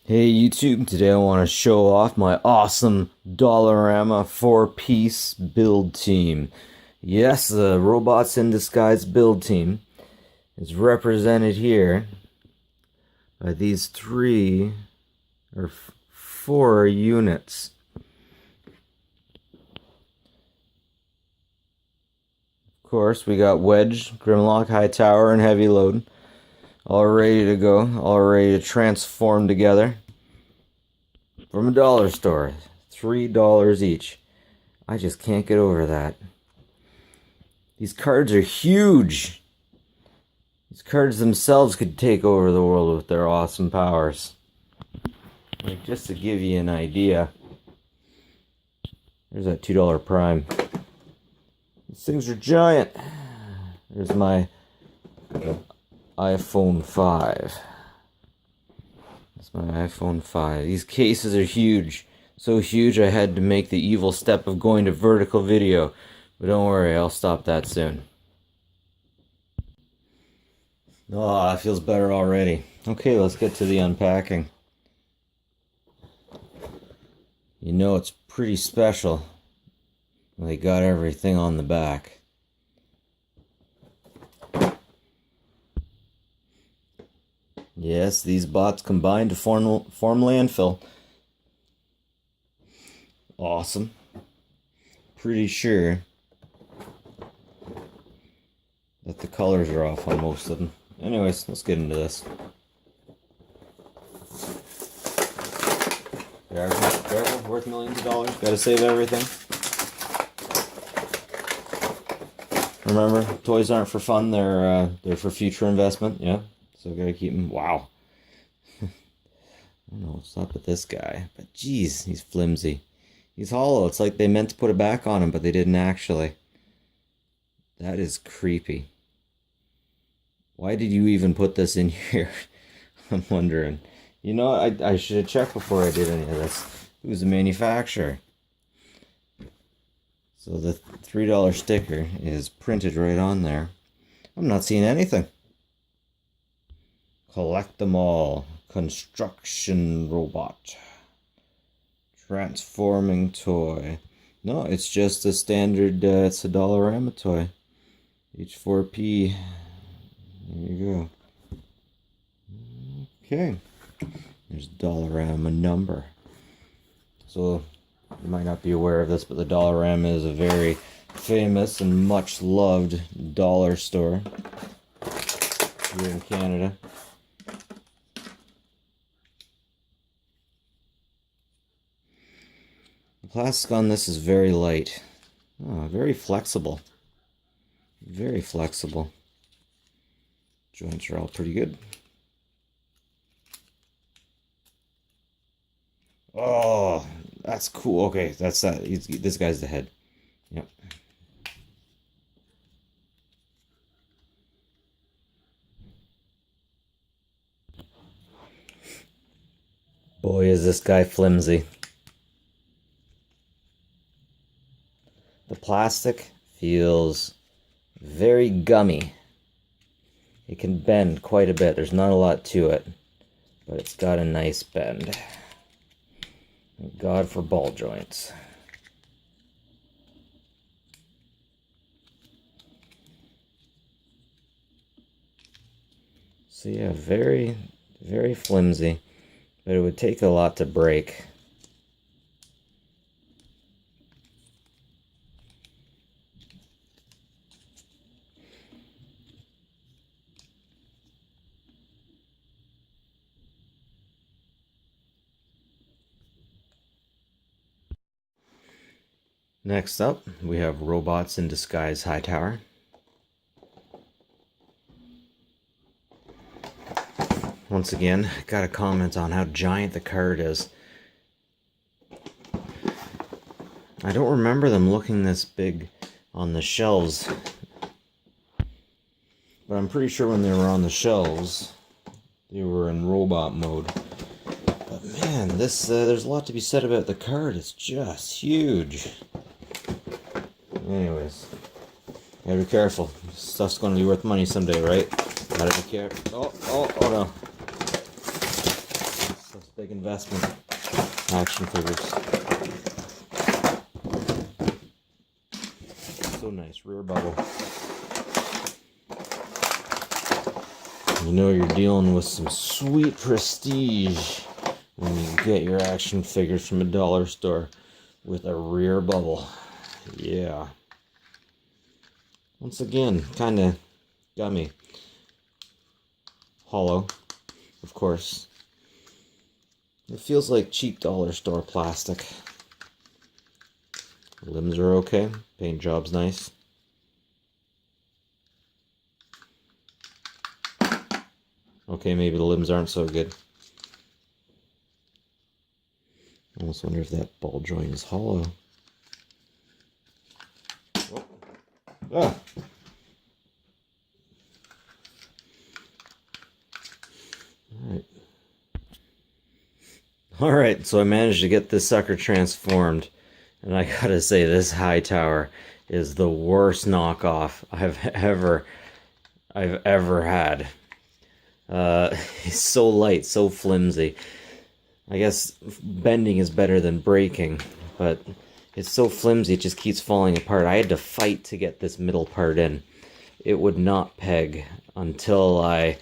Hey YouTube, today I want to show off my awesome Dollarama 4-piece build team. Yes, the Robots in Disguise build team is represented here by these four units. Of course, we got Wedge, Grimlock, High Tower, and Heavy Load. All ready to go, all ready to transform together. From a dollar store, $3 each. I just can't get over that. These cards are huge. These cards themselves could take over the world with their awesome powers. Like, just to give you an idea, there's that $2 prime. These things are giant. There's my iPhone 5. That's my iPhone 5. These cases are huge. So huge I had to make the evil step of going to vertical video. But don't worry, I'll stop that soon. Oh, that feels better already. Okay, let's get to the unpacking. You know it's pretty special. They got everything on the back. Yes, these bots combine to form Landfill. Awesome. Pretty sure that the colors are off on most of them. Anyways, let's get into this. Careful, worth millions of dollars. Gotta save everything. Remember, toys aren't for fun, they're for future investment, yeah. So gotta keep them. Wow. I don't know what's up with this guy, but geez, he's flimsy. He's hollow. It's like they meant to put it back on him, but they didn't actually. That is creepy. Why did you even put this in here? I'm wondering. You know, I should have checked before I did any of this. Who's the manufacturer? So the $3 sticker is printed right on there. I'm not seeing anything. Collect them all. Construction robot. Transforming toy. No, it's just a standard, it's a Dollarama toy. Each 4P. There you go. Okay. There's Dollarama number. So, you might not be aware of this, but the Dollarama is a very famous and much loved dollar store here in Canada. The plastic on this is very light. Oh, very flexible. Very flexible. Joints are all pretty good. Oh, that's cool. Okay, that's that. This guy's the head. Yep. Boy, is this guy flimsy. The plastic feels very gummy. It can bend quite a bit. There's not a lot to it, but it's got a nice bend. Thank God for ball joints. So yeah, very, very flimsy, but it would take a lot to break. Next up, we have Robots in Disguise High Tower. Once again, got a comment on how giant the card is. I don't remember them looking this big on the shelves, but I'm pretty sure when they were on the shelves, they were in robot mode. But man, this there's a lot to be said about the card. It's just huge. Anyways, gotta be careful. Stuff's gonna be worth money someday, right? Gotta be careful. Oh no. big investment. Action figures. So nice. Rear bubble. You know you're dealing with some sweet prestige when you get your action figures from a dollar store with a rear bubble. Yeah. Once again, kind of gummy. Hollow, of course. It feels like cheap dollar store plastic. Limbs are okay. Paint job's nice. Okay, maybe the limbs aren't so good. I almost wonder if that ball joint is hollow. Oh. Ah. Alright, so I managed to get this sucker transformed. And I gotta say, this Hightower is the worst knockoff I've ever had. He's so light, so flimsy. I guess bending is better than breaking, but it's so flimsy it just keeps falling apart. I had to fight to get this middle part in. It would not peg until I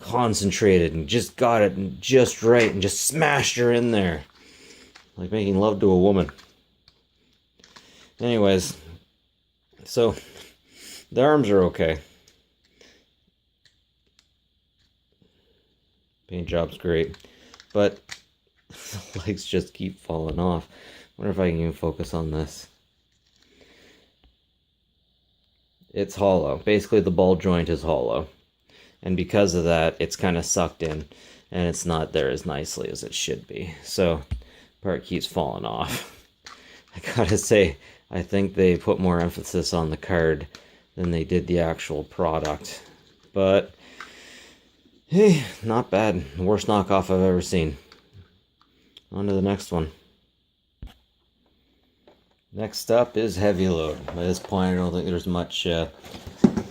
concentrated and just got it just right and just smashed her in there. Like making love to a woman. Anyways, so the arms are okay. Paint job's great, but the legs just keep falling off. Wonder if I can even focus on this. It's hollow. Basically, the ball joint is hollow. And because of that, it's kind of sucked in, and it's not there as nicely as it should be. So, part keeps falling off. I gotta say, I think they put more emphasis on the card than they did the actual product. But, hey, not bad. The worst knockoff I've ever seen. On to the next one. Next up is Heavy Load. By this point, I don't think there's much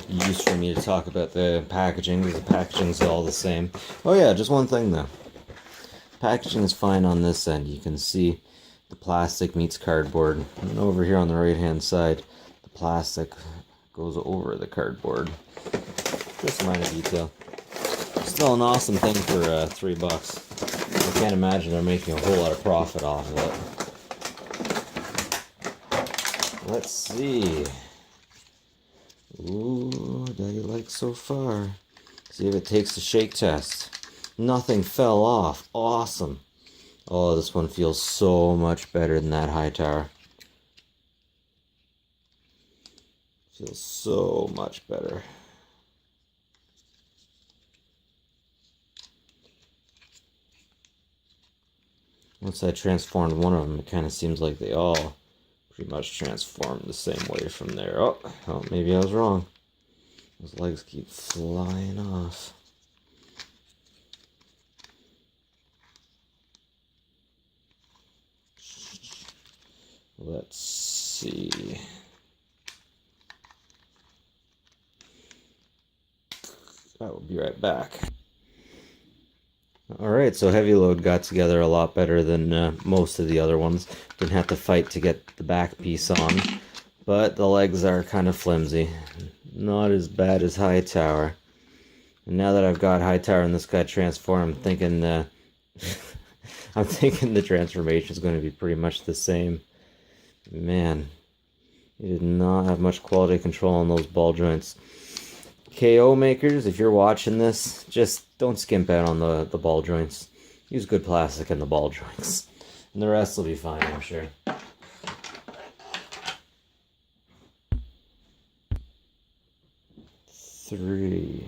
use for me to talk about the packaging, because the packaging's all the same. Oh yeah, just one thing though. Packaging is fine on this end. You can see the plastic meets cardboard. And over here on the right hand side, the plastic goes over the cardboard. Just a minor detail. Still an awesome thing for $3. I can't imagine they're making a whole lot of profit off of it. Let's see. Ooh, daddy likes so far. See if it takes the shake test. Nothing fell off. Awesome. Oh, this one feels so much better than that Hightower. Feels so much better. Once I transformed one of them, it kind of seems like they all pretty much transformed the same way from there. Oh, maybe I was wrong. Those legs keep flying off. Let's see. I will be right back. Alright, so Heavy Load got together a lot better than most of the other ones. Didn't have to fight to get the back piece on. But the legs are kind of flimsy. Not as bad as Hightower. And now that I've got Hightower and this guy transformed, I'm thinking I'm thinking the transformation is going to be pretty much the same. Man, you did not have much quality control on those ball joints. KO makers, if you're watching this, just don't skimp out on the ball joints. Use good plastic in the ball joints. And the rest will be fine, I'm sure. Three.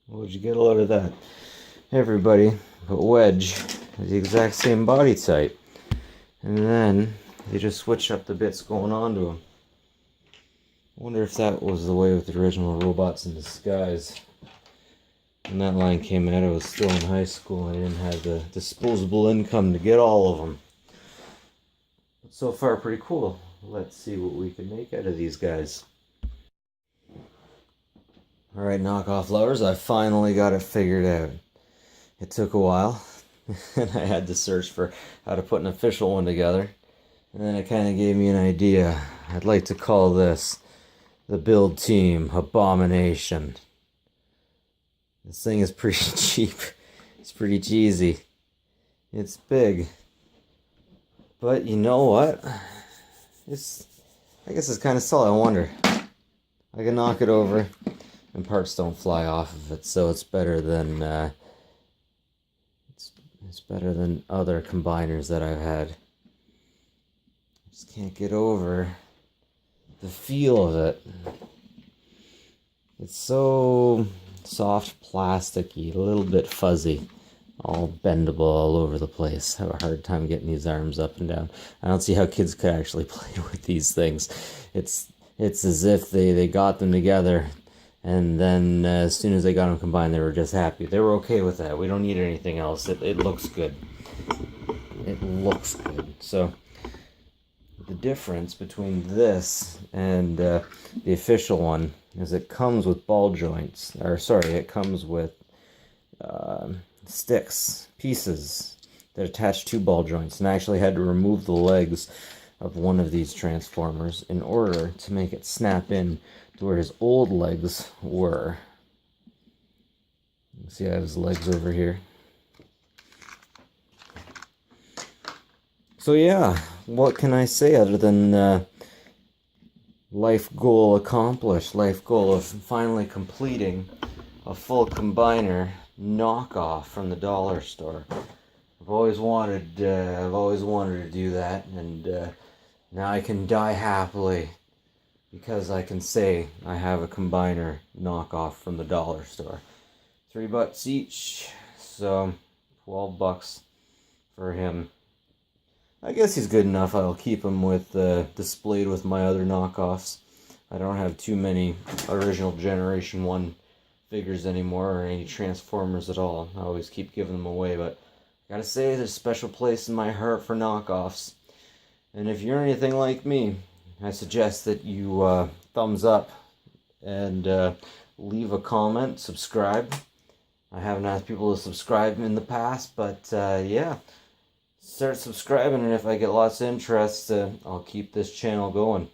What would you get a load of that? Everybody but Wedge has the exact same body type. And then they just switch up the bits going on to them. I wonder if that was the way with the original Robots in Disguise. When that line came out, I was still in high school and I didn't have the disposable income to get all of them. But so far, pretty cool. Let's see what we can make out of these guys. Alright, knockoff lovers, I finally got it figured out. It took a while, and I had to search for how to put an official one together. And then it kind of gave me an idea. I'd like to call this the Build Team Abomination. This thing is pretty cheap. It's pretty cheesy. It's big. But you know what? I guess it's kind of solid. I wonder. I can knock it over and parts don't fly off of it, so it's better than it's better than other combiners that I've had. I just can't get over the feel of it. It's so soft, plasticky, a little bit fuzzy, all bendable all over the place. I have a hard time getting these arms up and down. I don't see how kids could actually play with these things. It's as if they got them together, and then as soon as they got them combined, they were just happy. They were okay with that. We don't need anything else. It looks good. It looks good. So the difference between this and the official one is it comes with ball joints. Or sorry, it comes with sticks, pieces that attach to ball joints. And I actually had to remove the legs of one of these transformers in order to make it snap in to where his old legs were. You see I have his legs over here. So yeah, what can I say other than life goal accomplished, life goal of finally completing a full combiner knockoff from the dollar store. I've always wanted to do that, and now I can die happily because I can say I have a combiner knockoff from the dollar store. $3 each, so $12 for him. I guess he's good enough. I'll keep him with displayed with my other knockoffs. I don't have too many original Generation 1 figures anymore, or any Transformers at all. I always keep giving them away, but I gotta say there's a special place in my heart for knockoffs. And if you're anything like me, I suggest that you thumbs up and leave a comment, subscribe. I haven't asked people to subscribe in the past, but yeah, start subscribing, and if I get lots of interest, I'll keep this channel going.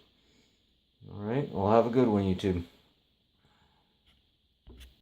Alright, well, have a good one, YouTube.